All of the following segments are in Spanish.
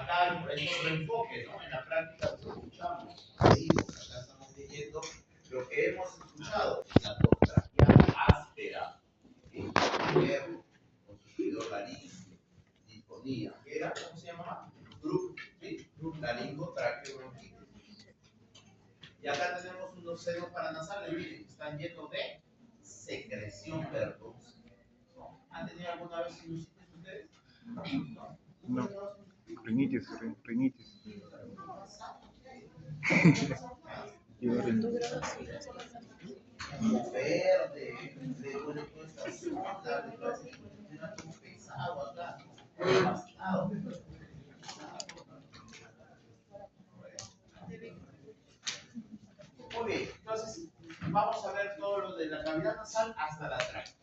acá hay otro enfoque, ¿no? En la práctica lo escuchamos, leímos, acá estamos leyendo lo que hemos escuchado. La tostraqueada áspera, el hierro, con su fluidor laríngeo, disfonía, ¿qué era? ¿Cómo se llamaba? ¿Sí? Laringo, tráqueo, bronquitis. Y acá tenemos unos senos paranasales, miren, están llenos de secreción verdosa. ¿Han tenido alguna vez sinusitis ustedes? No. Rinitis. Como verde, le duele toda esta zona, le parece que tiene algo pesado acá, devastado. Muy bien, entonces vamos a ver todo lo de la cavidad nasal hasta la tráquea.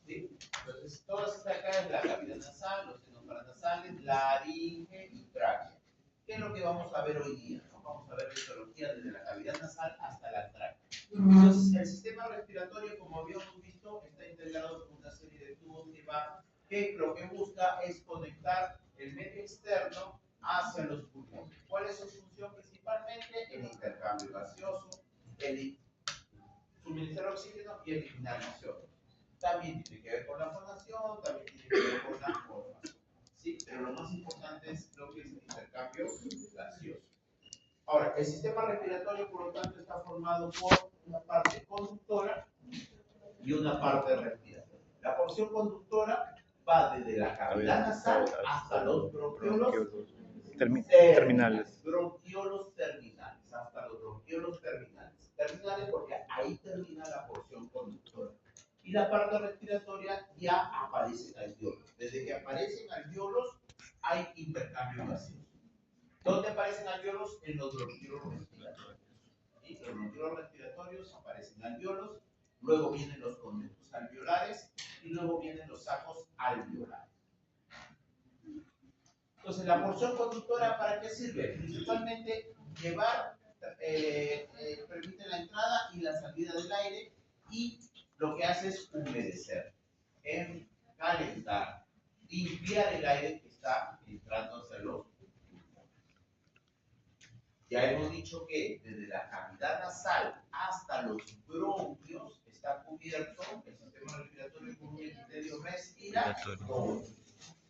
¿Sí? Entonces, todo esto de acá es la cavidad nasal, los senos paranasales, laringe y tráquea. ¿Qué es lo que vamos a ver hoy día? ¿No? Vamos a ver la etiología desde la cavidad nasal hasta la tráquea. Entonces, el sistema respiratorio, como habíamos visto, está integrado con una serie de tubos que lo que busca es conectar el medio externo hacia los pulmones. ¿Cuál es su función principalmente? El intercambio gaseoso, el suministrar oxígeno y eliminar CO2. También tiene que ver con la fonación, también tiene que ver con la formación. ¿Sí? Pero lo más importante es lo que es el intercambio gaseoso. Ahora, el sistema respiratorio, por lo tanto, está formado por una parte conductora y una parte respiratoria. La porción conductora va desde la cavidad nasal hasta los bronquiolos terminales. Bronquiolos terminales, hasta los bronquiolos terminales. Terminales porque ahí termina la porción conductora. Y la parte respiratoria ya aparecen alveolos. Desde que aparecen alveolos hay intercambio gaseoso. ¿Dónde aparecen alveolos? En los bronquiolos respiratorios. ¿Sí? En los bronquiolos respiratorios aparecen alveolos, luego vienen los conductos alveolares y luego vienen los sacos alveolares. Entonces, la porción conductora, ¿para qué sirve? Principalmente llevar, permite la entrada y la salida del aire y lo que hace es humedecer, calentar, limpiar el aire que está entrando hacia los pulmones. Ya hemos dicho que desde la cavidad nasal hasta los bronquios está cubierto el sistema respiratorio con un epitelio respiratorio.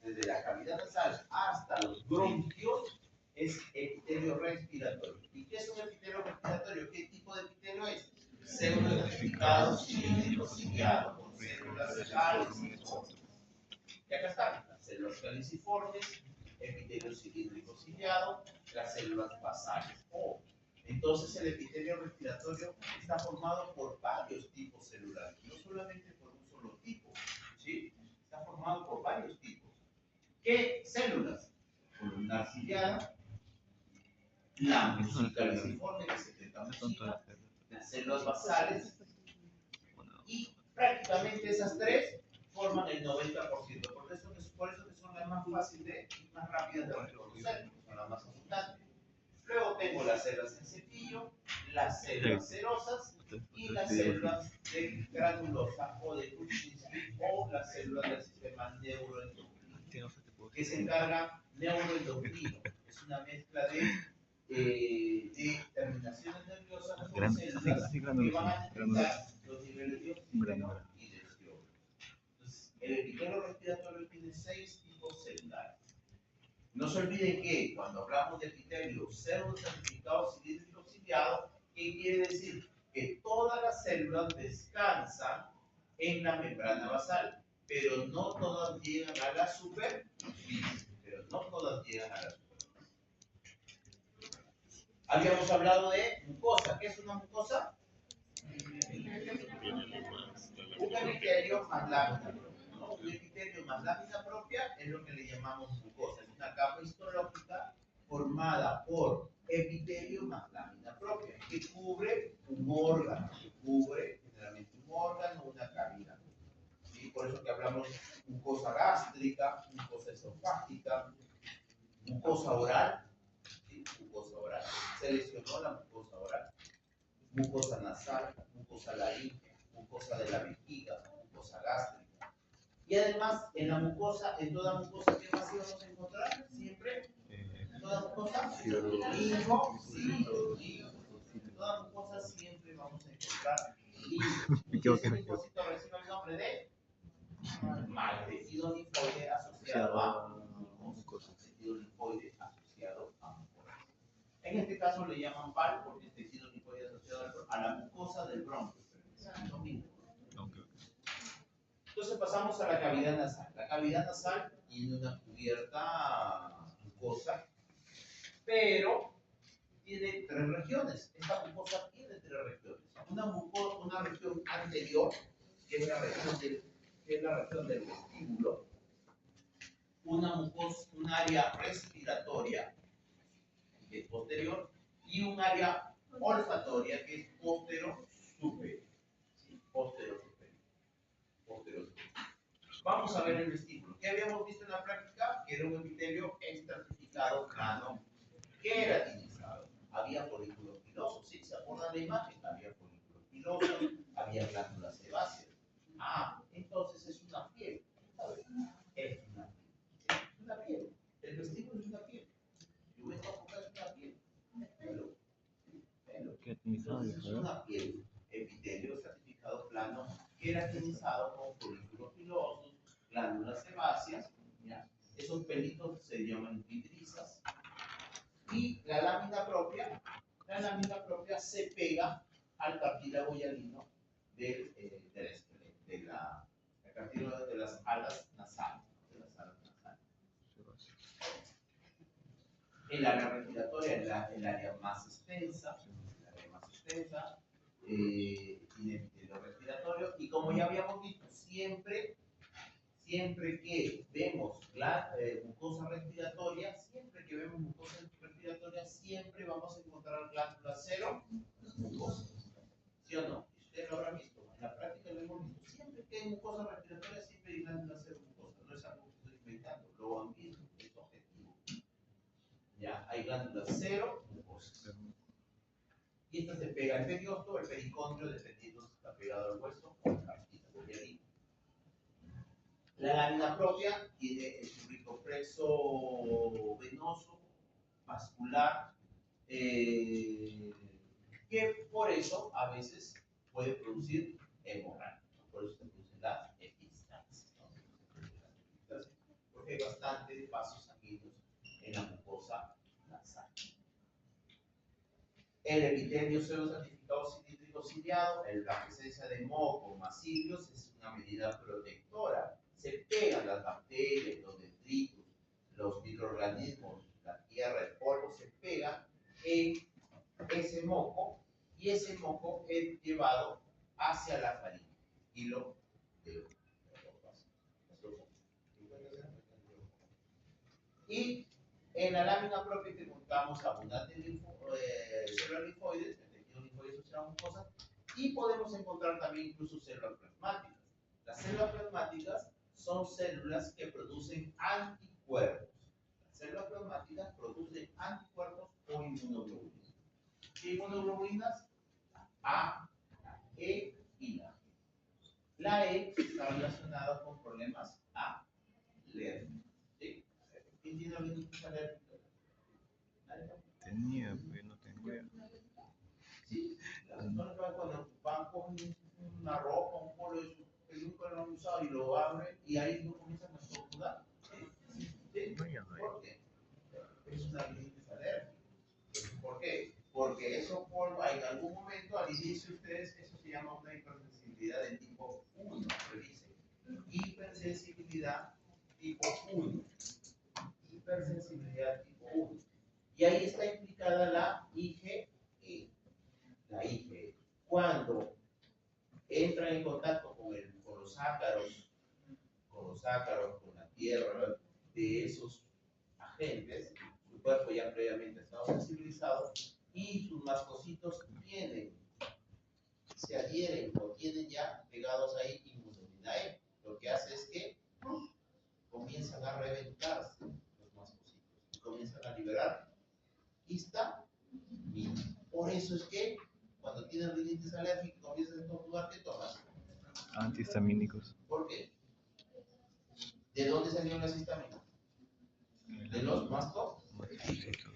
Desde la cavidad nasal hasta los bronquios es epitelio respiratorio. ¿Y qué es un epitelio respiratorio? ¿Qué tipo de epitelio es? Pseudoelectrificado, cilíndrico, ciliado, con células caliciformes. Y acá están las células caliciformes, epitelio cilíndrico ciliado, las células basales. Entonces el epitelio respiratorio está formado por varios tipos celulares, no solamente por un solo tipo, ¿sí? Está formado por varios tipos. ¿Qué células? Columnar ciliada, la musicaliciforme, que se tetamucina, las células basales, y prácticamente esas tres forman el 90%. Por eso que son las más fáciles y más rápidas de reconocer, son las más abundantes. Luego tengo las células en cepillo, las células serosas y las células de granulosa o de Kuczynski o las células del sistema neuroendocrino, que se encarga neuroendocrino. Es una mezcla de terminaciones nerviosas con células que van a detectar los niveles de oxígeno y de CO2. Entonces, el epitelio respiratorio tiene 6 tipos celulares. No se olviden que cuando hablamos de epitelio pseudoelectrificado cilíndrico ciliado, ¿qué quiere decir? Que todas las células descansan en la membrana basal, pero no todas llegan a la superficie. Habíamos hablado de mucosa. ¿Qué es una mucosa? Un epitelio más lámina propia, ¿no? Un epitelio más lámina propia es lo que le llamamos mucosa. Es una capa histológica formada por epitelio más lámina propia, que cubre un órgano, generalmente un órgano o una cavidad. ¿Sí? Por eso que hablamos mucosa gástrica, mucosa esofágica, mucosa oral. ¿Sí? Mucosa oral. Se lesionó la mucosa oral. Mucosa nasal, mucosa laríngea, mucosa de la vejiga, mucosa gástrica. Y además, en la mucosa, en toda mucosa, ¿qué más íbamos a encontrar? Siempre Lingo, sí, lingo. En toda mucosa siempre vamos a encontrar lingo. Y ese linfocito recibe el nombre de tejido linfoide asociado a mucosa. Tejido linfoide asociado a mucosa. En este caso le llaman PAL porque es tejido linfoide asociado a la mucosa del bronquio. Lo mismo. Entonces pasamos a la cavidad nasal. La cavidad nasal tiene una cubierta mucosa, pero tiene tres regiones. Esta mucosa tiene tres regiones. Una región anterior, que es la región del vestíbulo. Un área respiratoria, que es posterior, y un área olfatoria, que es postero-superior. ¿Sí? Postero-superior. Vamos a ver el vestíbulo. ¿Qué habíamos visto en la práctica? Que era un epitelio estratificado plano queratinizado. Había folículos pilosos. ¿Sí? ¿Se acuerdan de la imagen? Había folículos pilosos, había glándulas sebáceas. Entonces es una piel. ¿Sabes? Es una piel. Es una piel. El vestíbulo es una piel. Yo esta boca es una piel. Pelo. Entonces es una piel. Epitelio estratificado plano queratinizado con folículos pilosos, glándulas sebáceas, ¿ya? Esos pelitos se llaman epidrizas. Y la lámina propia se pega al cartílago hialino de la cartílago de las alas nasales. El área respiratoria es el área más extensa, tiene epitelio respiratorio, y como ya habíamos dicho, siempre que vemos mucosa respiratoria, siempre vamos a encontrar glándula cero mucosa. ¿Sí o no? Ustedes lo habrán visto, en la práctica lo hemos visto. Siempre que hay mucosa respiratoria, siempre hay glándula cero mucosa. No es algo que estoy inventando, lo han visto, es objetivo. Ya, hay glándula cero mucosa. Y esta se pega al periosto, el pericondrio, dependiendo si está pegado al hueso o al cartílago hialino. La lámina propia tiene el tuberculoplejo venoso, vascular, que por eso a veces puede producir hemorragia. Por eso se producen las epistaxis, ¿no? Porque hay bastantes vasos sanguíneos en la mucosa nasal. El epitelio pseudoestratificado cilíndrico ciliado, la presencia de moco, macilios, es una medida protectora. Se pegan las bacterias, los detritus, los microorganismos, la tierra, el polvo, se pegan en ese moco, y ese moco es llevado hacia la faringe y lo de y en la lámina propia que encontramos abundantes células linfoides, el tejido linfoide asociado a mucosas, y podemos encontrar también incluso células plasmáticas. Las células plasmáticas son células que producen anticuerpos. Las células plasmáticas producen anticuerpos o inmunoglobulinas. ¿Qué inmunoglobulinas? A, la E y la G. La E está relacionada con problemas alérgicos. ¿Sí? ¿Quién tiene rinitis alérgica? Tenía, pero no tengo ya. Sí, las personas cuando van con una ropa, un polo de su que nunca lo han usado y lo abren y ahí no comienzan a estornudar. ¿Sí? ¿Por qué? Es una rinitis alérgica. ¿Por qué? Porque eso en algún momento al inicio ustedes, eso se llama una hipersensibilidad de tipo 1, revisen. Hipersensibilidad tipo 1. Hipersensibilidad tipo 1. Y ahí está implicada la IgE. La IgE. Cuando entra en contacto con los ácaros, con la tierra de esos agentes, su cuerpo ya previamente ha estado sensibilizado y sus mascocitos se adhieren o tienen ya pegados ahí inmunoglobulina E. Lo que hace es que comienzan a reventarse los mascocitos y comienzan a liberar histamina. Por eso es que cuando tienes rinitis alérgica y comienzas a estornudar, ¿qué tomas? Antihistamínicos. ¿Por qué? ¿De dónde salieron las histaminas? De los mascocitos.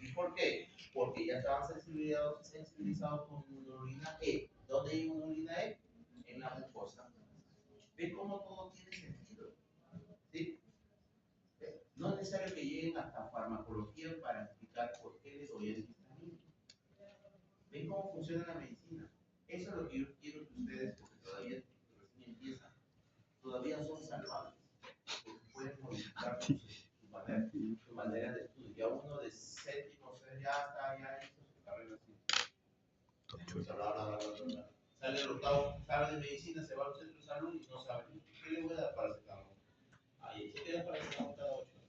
¿Y por qué? Porque ya estaban sensibilizados con inmunoglobulina E. ¿Dónde hay inmunoglobulina E? En la mucosa. ¿Ven cómo todo tiene sentido? ¿Sí? No es necesario que lleguen hasta farmacología para explicar por qué les doy el histamínico. ¿Ven cómo funciona la medicina? Eso es lo que yo quiero que ustedes, porque todavía recién empiezan, todavía son salvables, porque pueden modificar su manera de estudio. Ya uno de séptimo, ya está, ya hizo su carrera así. Sale el octavo, sabe de medicina, se va al centro de salud y no sabe. ¿Qué le voy a dar para paracetamol? Ahí se queda paracetamol cada 8 horas.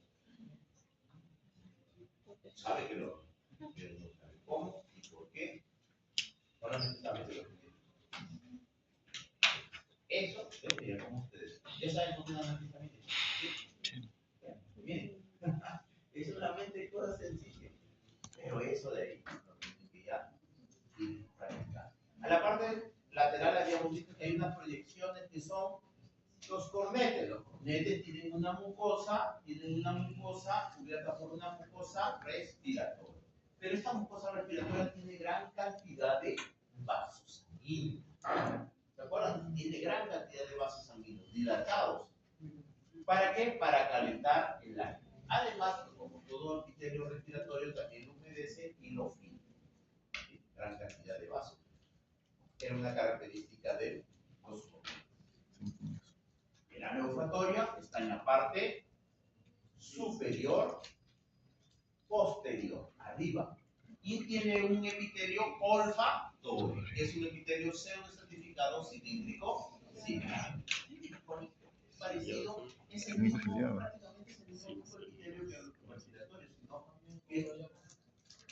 Sabe que lo, pero no sabe cómo y por qué. Solamente sabe que lo quiere. Eso yo quería con ustedes. Ya saben cómo es la mente. Miren, es solamente cosa sencilla. Pero eso de ahí, lo tienen que ya ir practicando. A la parte lateral habíamos visto que hay unas proyecciones que son los cornetes. Los cornetes tienen una mucosa cubierta por una mucosa respiratoria. Pero esta mucosa respiratoria tiene gran cantidad de vasos sanguíneos. ¿Se acuerdan? Tiene gran cantidad de vasos sanguíneos dilatados. ¿Para qué? Para calentar el aire. Además, como todo epitelio respiratorio, también lo humedece y lo filtra. ¿Sí? Gran cantidad de vasos. Era una característica del cosmos. El área olfatoria está en la parte superior, posterior, arriba. Y tiene un epitelio olfatorio, que es un epitelio pseudoestratificado cilíndrico similar. Es parecido, es el mismo, prácticamente es el mismo grupo de epitelio que los respiratorios, ¿no?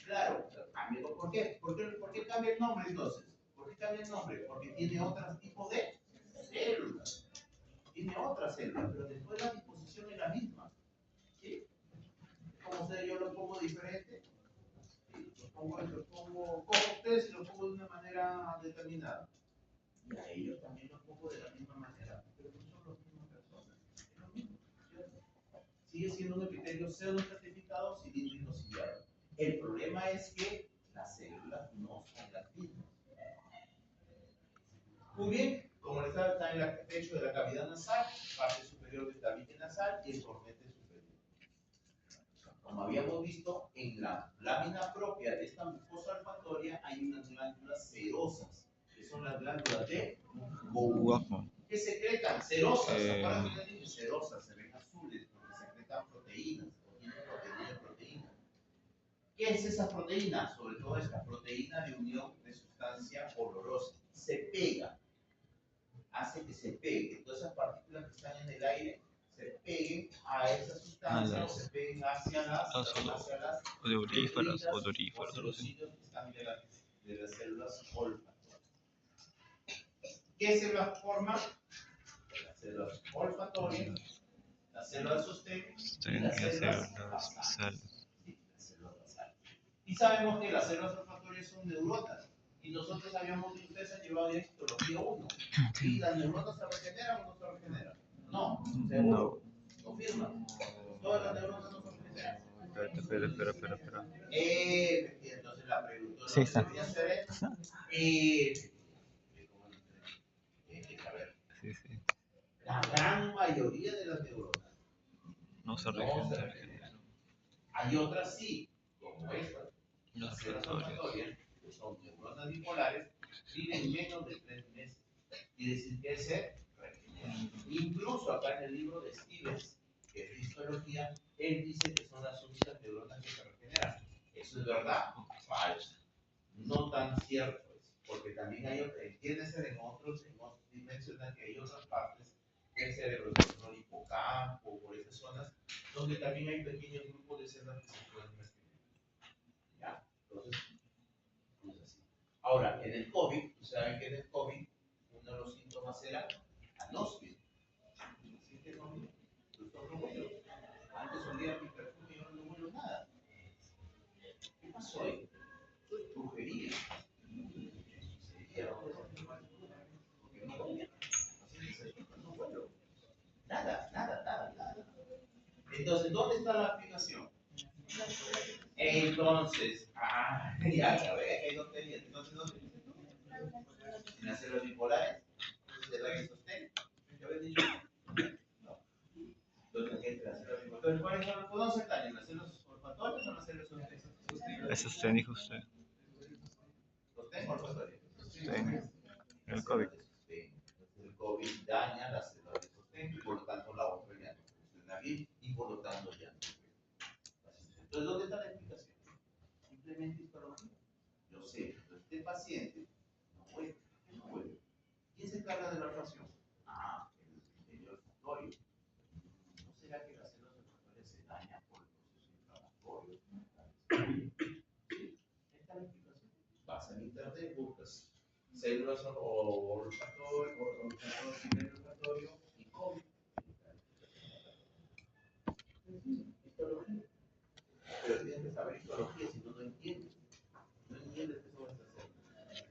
Claro, cambia. ¿Por qué? ¿Por qué cambia el nombre entonces? ¿Por qué cambia el nombre? Porque tiene otro tipo de células. Tiene otras células, pero después la disposición es la misma. ¿Sí? Como ustedes, yo lo pongo diferente. ¿Sí? Cojo ustedes y lo pongo de una manera determinada. Y a ellos también los pongo de la misma manera, pero no son las mismas personas. Es lo mismo, ¿cierto? Sigue siendo un epitelio pseudoestratificado cilíndrico ciliado. El problema es que las células no son las mismas. Muy bien, como les está en el techo de la cavidad nasal, parte superior del tabique nasal y el cornete superior. Como habíamos visto, en la lámina propia de esta mucosa olfatoria hay unas glándulas serosas, que son las glándulas de Bowman. ¿Qué secretan? Serosas. ¿Acuerdan que les dije? Serosas, se ven azules porque secretan proteínas, contienen proteínas. ¿Qué es esa proteína? Sobre todo esta proteína de unión de sustancia olorosa. Se pega, hace que se pegue. Todas esas partículas que están en el aire se peguen a esa sustancia o se peguen hacia las odoríferas, odoríferos que están de las células olfatorias. ¿Qué células forman? Las células olfatorias, las células sostén y las células basales. Y sabemos que las células olfatorias son neuronas. Y nosotros habíamos dicho, ustedes han llevado ya histología 1. ¿Y las neuronas se regeneran o no se regeneran? No, seguro. Confirma. Todas las neuronas no se regeneran. Espera. Entonces la pregunta no debería ser esta. A ver. Sí. La gran mayoría de las neuronas No se regeneran. Hay otras sí, como estas. Las células olfatorias, que son neuronas bipolares, viven menos de 3 meses. Quiere decir que se regeneran. Incluso acá en el libro de Stevens, que es de histología, él dice que son las únicas neuronas que se regeneran. ¿Eso es verdad? Falso. No tan cierto es, porque también hay otras, entiéndese en otros dimensionan que hay otras partes del cerebro, por ejemplo, el hipocampo, por esas zonas, donde también hay pequeños grupos de células que se pueden regenerar. ¿Ya? Entonces, no es así. Ahora, en el COVID, saben que en el COVID, uno de los síntomas era anosmia. Así que no, no huelo. Antes olía mi perfume y ahora no huelo nada. ¿Qué pasó ahí? Brujería. Porque no huele. Así que no huelo. Nada. Entonces, ¿dónde está la aplicación? Entonces, ya ve, que no tenía. Entonces, ¿dónde dices tú? Sin hacer los bipolares, de la que sostén. ¿Ya habéis dicho? No. Entonces, entre las células bipolares, ¿cuáles son los dos daños? ¿Las células olfatorias o las células sostén? Eso usted dijo usted. ¿Sostén o olfatorias? Sostén. El COVID. El COVID daña las células de sostén y por lo tanto la otra ya no funciona bien y por lo tanto ya no. Entonces, ¿dónde está la explicación? Simplemente histología. Yo sé, este paciente no vuelve. ¿Quién se encarga de la oración? El epitelio olfatorio. ¿No será que las células olfatorias se dañan por el proceso inflamatorio? Sí, esta es la explicación. Vas a internet, buscas células olfatorio y COVID. Histología. Pero tienes que saber histología, si no, no entiendes. No entiendes qué son estas células.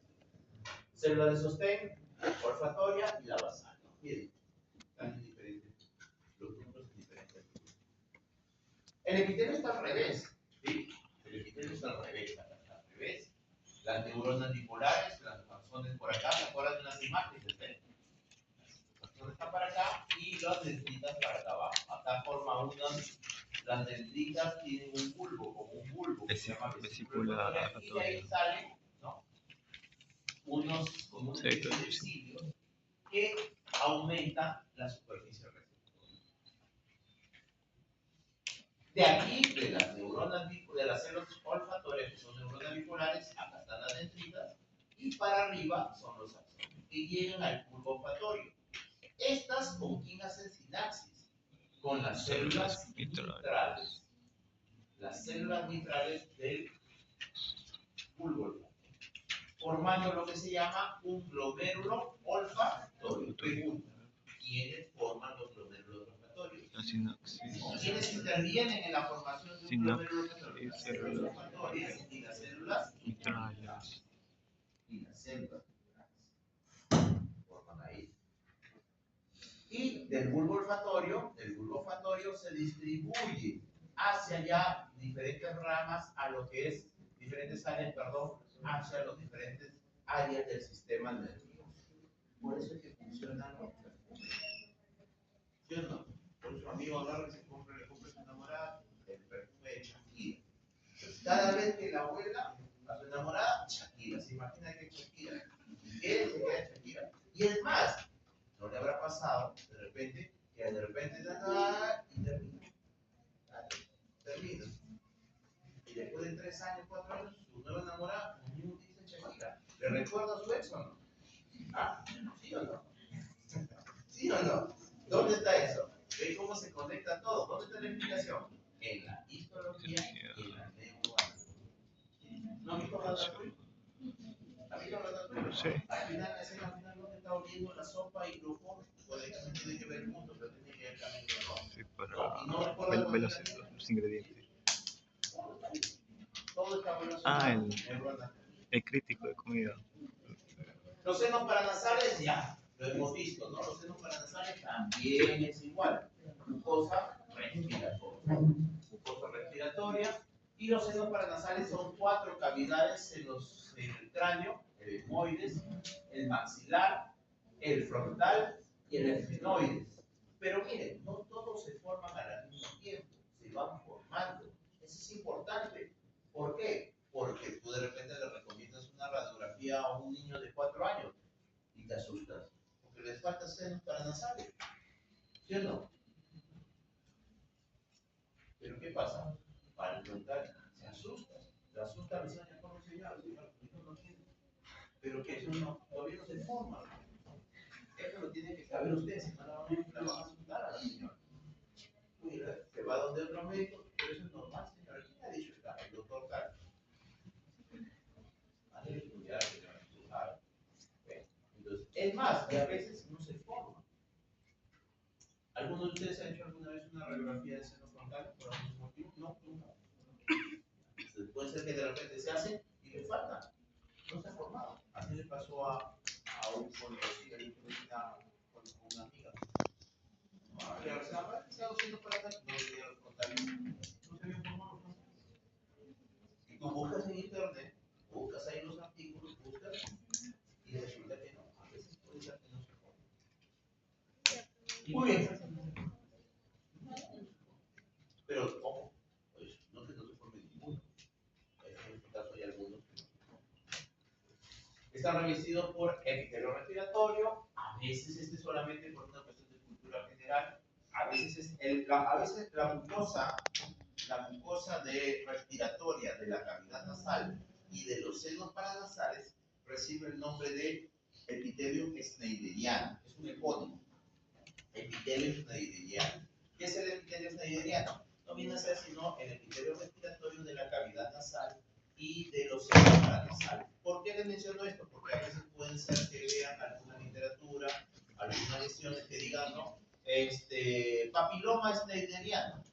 Célula de sostén, olfatoria y la basal. Miren, están en diferentes, los números en diferentes. El epitelio está al revés. ¿Sí? El epitelio está al revés. Al revés. Las neuronas bipolares, las axones por acá, ¿se acuerdan de unas imágenes? Las axones están para acá y las dendritas para acá abajo. Acá forma unas. Las dendritas tienen un bulbo, como un bulbo, que se llama vesícula olfatoria, y de ahí salen, ¿no? Unos cilios que aumentan la superficie receptora. De aquí, de las neuronas, de las células olfatorias, que son neuronas bipolares, acá están las dendritas, y para arriba son los axones, que llegan al bulbo olfatorio. Estas, ¿con quién hacen sinapsis? Con las células mitrales. Las células mitrales del bulbo olfatorio, formando lo que se llama un glomérulo olfatorio. Pregunta, ¿quiénes forman los glomérulos olfatorios? La sinapsis. ¿Quiénes intervienen en la formación de un glomérulo olfatorio? Las células olfatorias y las células mitrales. Y las células mitrales forman ahí. Y del bulbo olfatorio se distribuye hacia allá diferentes ramas a lo que es, diferentes áreas, perdón, hacia los diferentes áreas del sistema nervioso. Por eso es que funcionan los perfumes. ¿Sí o no? Por su amigo agarra y le compra a su enamorada el perfume de Shakira. Entonces, cada vez que la abuela a su enamorada, Shakira. ¿Se imagina que es Shakira? Él se queda Shakira. Y es más, ¿no le habrá pasado de repente que de repente y termina? Y después de 3 años, 4 años, su nueva enamorada, como dice Shakira, ¿le recuerda a su ex o no? ¿Sí o no? ¿Sí o no? ¿Dónde está eso? ¿Ve cómo se conecta todo? ¿Dónde está la explicación? En la histología y en la neuroanatomía. ¿No han visto Ratatouille? ¿Han visto Ratatouille? Sí. Al final, la escena final, donde está oliendo la sopa y lo come, puede que no tiene que ver el mundo, pero tiene que ver el camino, ¿no? Sí, para ver los ingredientes. Todo está relacionado. El crítico de comida. Los senos paranasales ya lo hemos visto, ¿no? Los senos paranasales también es igual. Mucosa respiratoria. Y los senos paranasales son 4 cavidades en el cráneo: el etmoides, el maxilar, el frontal y el esfenoides. Pero miren, no todos se forman al mismo tiempo, se van formando. Eso es importante. ¿Por qué? Porque tú de repente le recomiendas una radiografía a un niño de 4 años y te asustas, porque les falta senos paranasales. ¿Sí o no? ¿Pero qué pasa? Para el frontal se asusta. Se asusta a los años como señor, no tiene. Pero que eso no, todavía no se forma. Eso lo tiene que saber usted, si no la van a asustar a la señora. Mira, se va donde otro médico, pero eso es normal, señora. ¿Quién ha dicho acá? El doctor Carlos. Entonces, es más, que a veces no se forma. ¿Alguno de ustedes ha hecho alguna vez una radiografía de seno frontal por algún motivo? No, nunca. Entonces, puede ser que de repente se hace y le falta. No se ha formado. Así le pasó a un conocido con una amiga. Que estaba haciendo para acá, no se había formado. en internet, buscas ahí los artículos, buscas, y resulta que no. A veces puede ser que no se forme. Muy bien. Pero, ojo, pues, no que no se forme ninguno. En este caso hay algunos que no. Están revestidos por epitelio respiratorio. A veces solamente por una cuestión de cultura general. A veces la mucosa respiratoria de la cavidad nasal y de los senos paranasales recibe el nombre de epitelio schneideriano. Es un epónimo. Epitelio schneideriano. ¿Qué es el epitelio schneideriano? No viene a ser sino el epitelio respiratorio de la cavidad nasal y de los senos paranasales. ¿Por qué les menciono esto? Porque a veces pueden ser que vean alguna literatura, algunas lesiones que digan, ¿no? Papiloma schneideriano.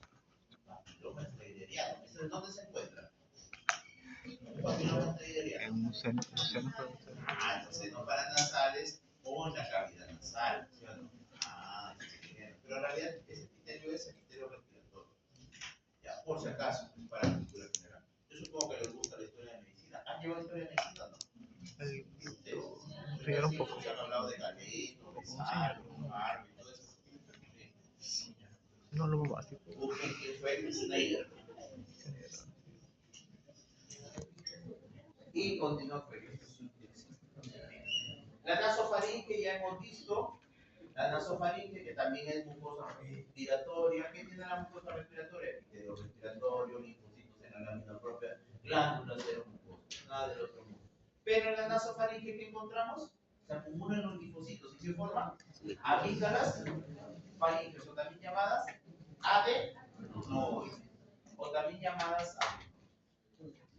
Papiloma schneideriano. ¿Dónde se encuentra? Papiloma schneideriano. En un seno En los senos paranasales o en la cavidad nasal. ¿Sí o no? Pero en realidad ese epitelio es epitelio respiratorio. Ya, por si acaso, para la cultura general. Yo supongo que les gusta la historia de medicina. ¿Han llevado historia de medicina, no? Sí, un poco. Se han hablado de Galeno, de Sarlo, Harvey, todo eso. Sí. No lo básico. Busquen quién fue Schneider. Y continúa con la nasofaringe ya hemos visto. La nasofaringe, que también es mucosa respiratoria. ¿Qué tiene la mucosa respiratoria? Epitelio respiratorio, linfocitos en la lámina propia, glándulas seromucosas, nada del otro mundo. Pero en la nasofaringe que encontramos, se acumulan los linfocitos. ¿Y qué forman? Amígdalas faringes, o también llamadas adenoides, o también llamadas adenoides.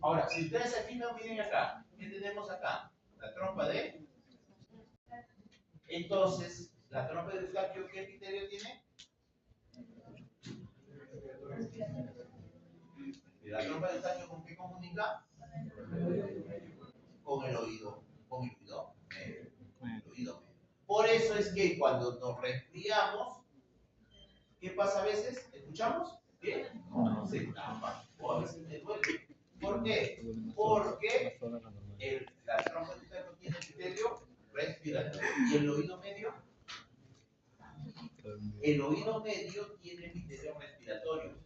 Ahora, si ustedes se fijan, miren acá. ¿Qué tenemos acá? La trompa de... Entonces, la trompa de Eustaquio, ¿qué epitelio tiene? La trompa de Eustaquio, ¿con qué comunica? Con el oído. Con el oído medio. Con el oído medio. Por eso es que cuando nos resfriamos, ¿qué pasa a veces? ¿Escuchamos? ¿Qué? Se tapa. O a veces me duele. ¿Por qué? Porque la trompa de Eustaquio tiene epitelio respiratorio. ¿Y el oído medio? El oído medio tiene epitelio respiratorio.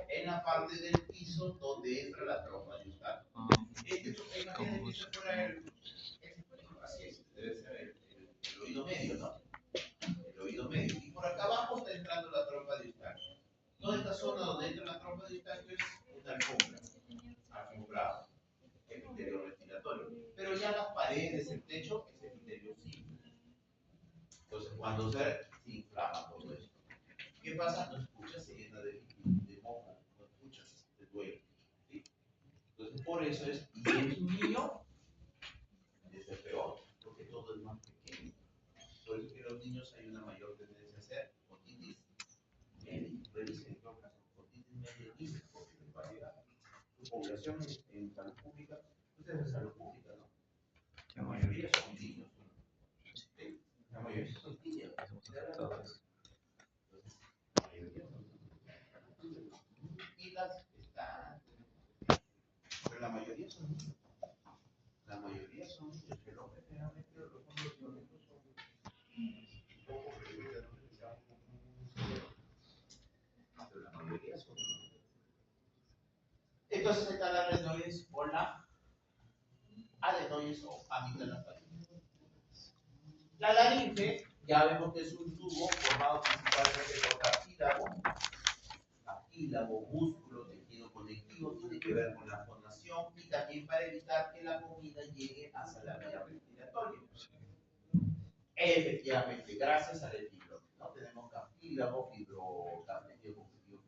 En la parte del piso donde entra la trompa de Eustaquio. Imagínense que esto fuera así es, debe ser el oído medio, ¿no? El oído medio. Y por acá abajo está entrando la trompa de Eustaquio. Toda esta zona donde entra la trompa de Eustaquio es una alfombra. Alfombrado. Epitelio respiratorio. Pero ya las paredes, el techo, es epitelio simple. Entonces, cuando se inflama todo esto, ¿qué pasa? No escuchas, se llena de moco, no escuchas, te duele. ¿Sí? Entonces, por eso es, y si es un niño, eso es peor, porque todo es más pequeño. Por eso que los niños hay una mayor tendencia a hacer otitis media. Revisen en caso, otitis media y porque les va a llegar. Su población en salud pública, ustedes en salud pública, ¿no? La mayoría son niños. ¿Sí? La mayoría son niños. Y las están, pero la mayoría son niños. La mayoría son niños. El hombre generalmente los fondos violentos son un poco pero la mayoría son niños. Entonces está la adenoides o la adenoides o amígdalas faringes. La laringe, ya vemos que es un tubo formado principalmente por cartílago, músculo, tejido conectivo, tiene que ver con la fonación y también para evitar que la comida llegue hasta la vía respiratoria. Efectivamente, gracias al fibro, ¿no? Tenemos cartílago,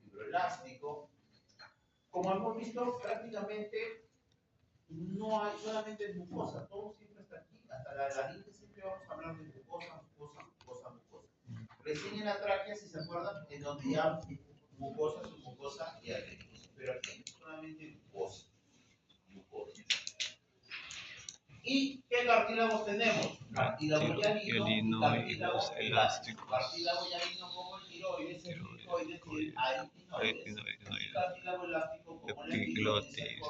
fibroelástico. Como hemos visto, prácticamente no hay solamente mucosa, todo siempre está aquí. Hasta la laringe siempre vamos a hablar de mucosa. Recién en la tráquea, si se acuerdan, en donde ya mucosa, submucosa y adenoides. Pero aquí solamente mucosa. ¿Y qué cartílagos tenemos? Cartílago hialino y cartílago elástico. Cartílago hialino como el tiroides, el tiroides y el aritinoides. Y cartílago elástico como Epiglotis,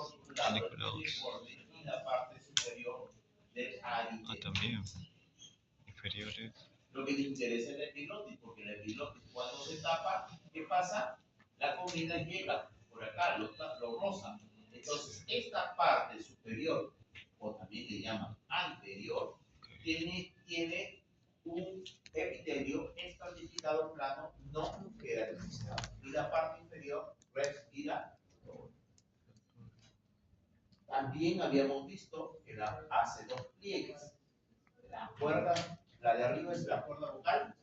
epiglotis y la parte superior del arículo. también. Inferiores. Lo que le interesa es la epiglotis, porque la epiglotis cuando se tapa, ¿qué pasa? La comida llega por acá, lo roza. Entonces, esta parte superior, o también le llaman anterior, tiene un epitelio estratificado plano no queratinizado. Y la parte inferior respira. También habíamos visto que hace dos pliegues. La de arriba es la cuerda vocal,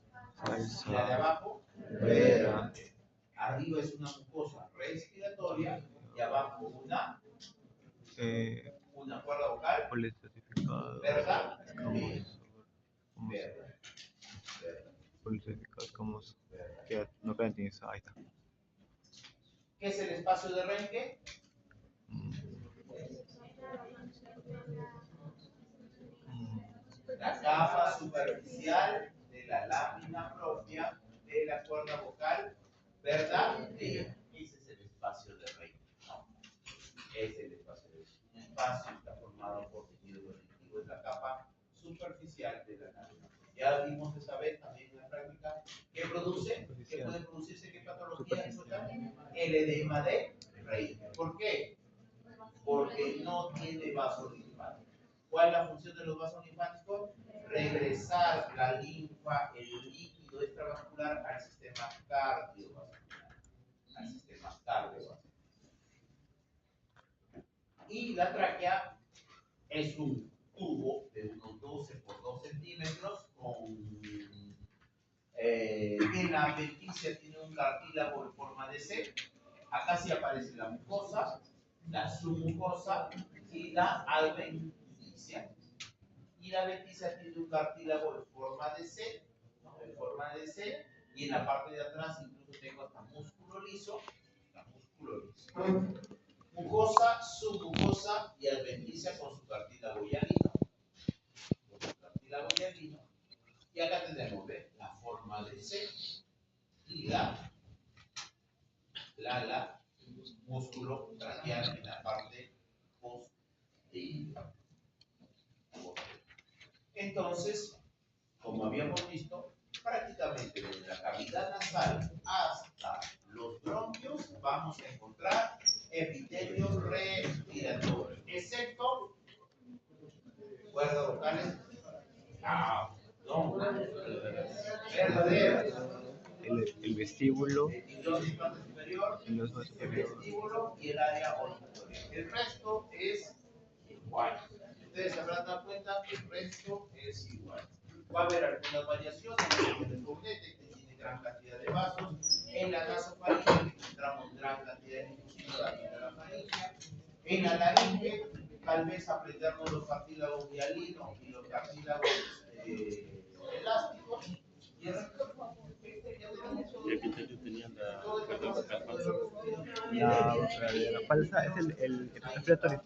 y la de abajo, Vera. arriba es una mucosa respiratoria y abajo una cuerda vocal, Policertificado. ¿verdad? Policertificado como que no queratinizado. Ahí está. ¿Qué es el espacio de Röntgen? La capa superficial de la lámina propia de la cuerda vocal, ¿verdad? Ese es el espacio de Röntgen. Es el espacio de Röntgen. Un espacio está formado por tejido conectivo, es la capa superficial de la lámina. Ya vimos esa vez también en la práctica. ¿Qué produce? ¿Qué puede producirse? ¿Qué patología? El edema de Röntgen. ¿Por qué? Porque no tiene vaso linfático. ¿Cuál es la función de los vasos linfáticos? Regresar la linfa, el líquido extravascular al sistema cardiovascular. Y la tráquea es un tubo de unos 12 por 2 centímetros en la adventicia tiene un cartílago en forma de C. Acá sí aparece la mucosa, la submucosa y la adventicia. Y la adventicia tiene un cartílago en forma de C, y en la parte de atrás incluso tengo hasta músculo liso, mucosa, submucosa y adventicia con su cartílago hialino. Y acá tenemos la forma de C y la músculo traqueal en la parte posterior. Entonces, como habíamos visto, prácticamente desde la cavidad nasal hasta los bronquios vamos a encontrar epitelio respiratorio, excepto cuerdas vocales. No, verdadero. El vestíbulo. El vestíbulo y el área olfatoria. El resto es igual. Ustedes se habrán dado cuenta que el resto es igual. Va a haber algunas variaciones en el cognete, que tiene gran cantidad de vasos. En la nasofaringe encontramos gran cantidad de linfocitos de la faringe. En la laringe, tal vez aprendernos los cartílagos hialinos y los cartílagos elásticos. Y el resto, ¿Qué criterio tenían la falsa? Es el respiratorio.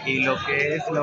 Y lo que es la